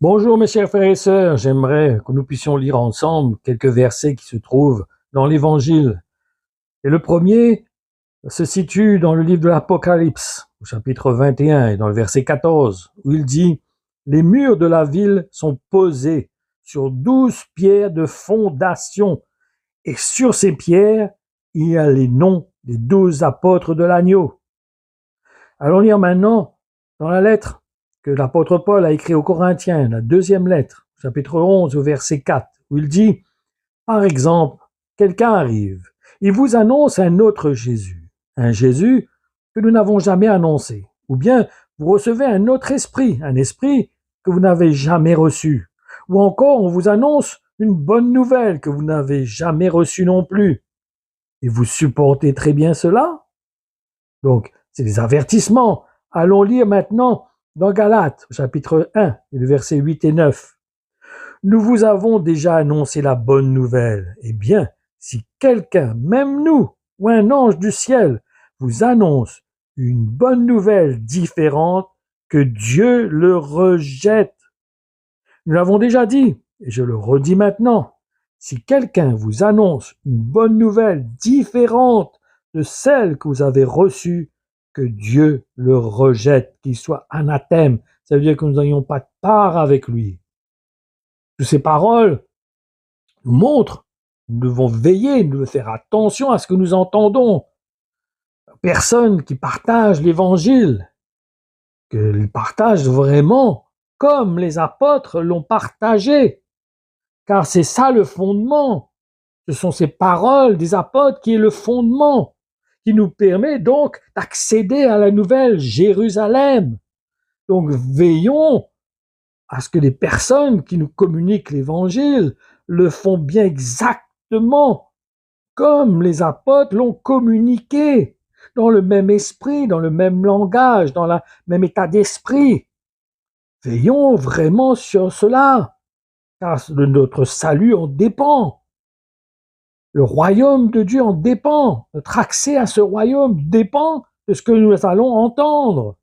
Bonjour mes chers frères et sœurs, j'aimerais que nous puissions lire ensemble quelques versets qui se trouvent dans l'Évangile. Et le premier se situe dans le livre de l'Apocalypse, au chapitre 21 et dans le verset 14, où il dit « Les murs de la ville sont posés sur 12 pierres de fondation, et sur ces pierres, il y a les noms des 12 apôtres de l'agneau. » Allons lire maintenant dans la lettre que l'apôtre Paul a écrite aux Corinthiens, la deuxième lettre, chapitre 11, au verset 4, où il dit, par exemple, quelqu'un arrive, il vous annonce un autre Jésus, un Jésus que nous n'avons jamais annoncé, ou bien vous recevez un autre esprit, un esprit que vous n'avez jamais reçu, ou encore on vous annonce une bonne nouvelle que vous n'avez jamais reçue non plus, et vous supportez très bien cela. Donc, c'est des avertissements. Allons lire maintenant dans Galates, chapitre 1, le verset 8 et 9. Nous vous avons déjà annoncé la bonne nouvelle. Eh bien, si quelqu'un, même nous, ou un ange du ciel, vous annonce une bonne nouvelle différente, que Dieu le rejette. Nous l'avons déjà dit, et je le redis maintenant. Si quelqu'un vous annonce une bonne nouvelle différente de celle que vous avez reçue, que Dieu le rejette, qu'il soit anathème. Ça veut dire que nous n'ayons pas de part avec lui. Toutes ces paroles nous montrent, nous devons veiller, nous devons faire attention à ce que nous entendons. Personne qui partage l'évangile, qu'il partage vraiment comme les apôtres l'ont partagé. Car c'est ça le fondement. Ce sont ces paroles des apôtres qui est le fondement, qui nous permet donc d'accéder à la nouvelle Jérusalem. Donc veillons à ce que les personnes qui nous communiquent l'évangile le font bien exactement comme les apôtres l'ont communiqué, dans le même esprit, dans le même langage, dans le même état d'esprit. Veillons vraiment sur cela, car de notre salut en dépend. Le royaume de Dieu en dépend. Notre accès à ce royaume dépend de ce que nous allons entendre.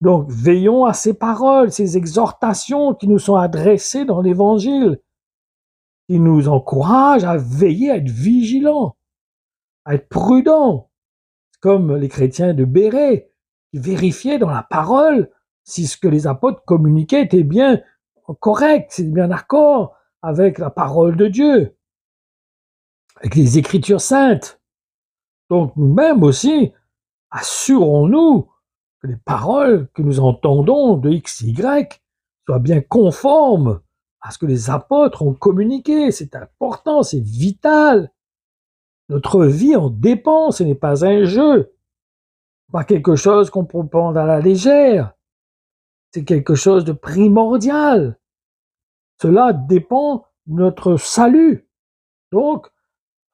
Donc, veillons à ces paroles, ces exhortations qui nous sont adressées dans l'Évangile, qui nous encouragent à veiller, à être vigilants, à être prudents, comme les chrétiens de Bérée, qui vérifiaient dans la parole si ce que les apôtres communiquaient était bien correct, c'est bien d'accord avec la parole de Dieu, avec les Écritures saintes. Donc, nous-mêmes aussi, assurons-nous que les paroles que nous entendons de X, Y soient bien conformes à ce que les apôtres ont communiqué. C'est important, c'est vital. Notre vie en dépend, ce n'est pas un jeu, pas quelque chose qu'on peut prendre à la légère. C'est quelque chose de primordial. Cela dépend de notre salut. Donc,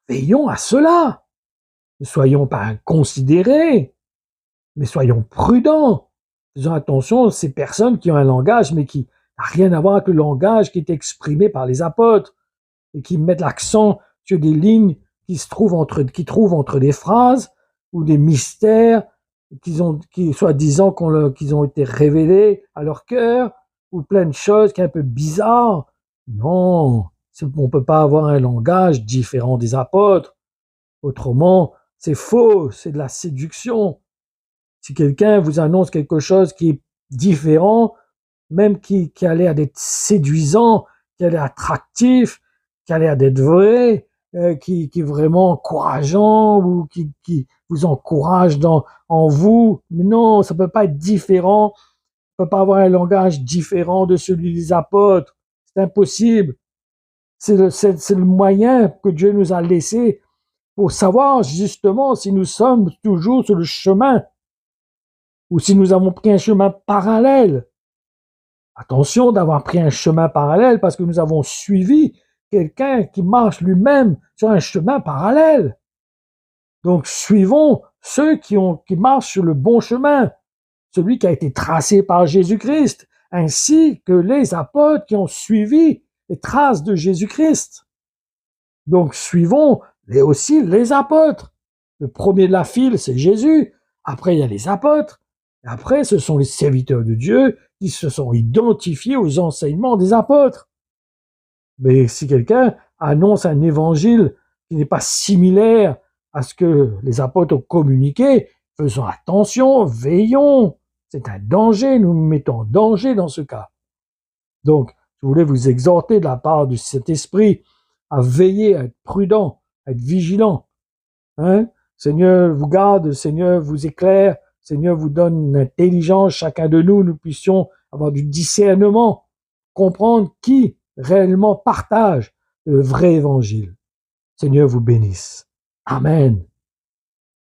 veillons à cela. Ne soyons pas inconsidérés, mais soyons prudents. Faisons attention à ces personnes qui ont un langage, mais qui n'a rien à voir avec le langage qui est exprimé par les apôtres, et qui mettent l'accent sur des lignes qui trouvent entre des phrases, ou des mystères, qui soi-disant qu'ils ont été révélés à leur cœur, ou plein de choses qui sont un peu bizarres. Non, on ne peut pas avoir un langage différent des apôtres. Autrement, c'est faux, c'est de la séduction. Si quelqu'un vous annonce quelque chose qui est différent, même qui a l'air d'être séduisant, qui a l'air attractif, qui a l'air d'être vrai, qui est vraiment encourageant ou qui vous encourage en vous, mais non, ça peut pas être différent, ça peut pas avoir un langage différent de celui des apôtres, c'est impossible. C'est le moyen que Dieu nous a laissé pour savoir justement si nous sommes toujours sur le chemin ou si nous avons pris un chemin parallèle. Attention d'avoir pris un chemin parallèle parce que nous avons suivi quelqu'un qui marche lui-même sur un chemin parallèle. Donc suivons ceux qui marchent sur le bon chemin, celui qui a été tracé par Jésus-Christ, ainsi que les apôtres qui ont suivi les traces de Jésus-Christ. Donc suivons aussi les apôtres. Le premier de la file, c'est Jésus. Après, il y a les apôtres. Et après, ce sont les serviteurs de Dieu qui se sont identifiés aux enseignements des apôtres. Mais si quelqu'un annonce un évangile qui n'est pas similaire à ce que les apôtres ont communiqué, faisons attention, veillons. C'est un danger, nous nous mettons en danger dans ce cas. Donc, je voulais vous exhorter de la part de cet esprit à veiller, à être prudent, à être vigilant. Hein? Seigneur vous garde, Seigneur vous éclaire, Seigneur vous donne une intelligence, chacun de nous, nous puissions avoir du discernement, comprendre qui réellement partage le vrai évangile. Seigneur vous bénisse. Amen.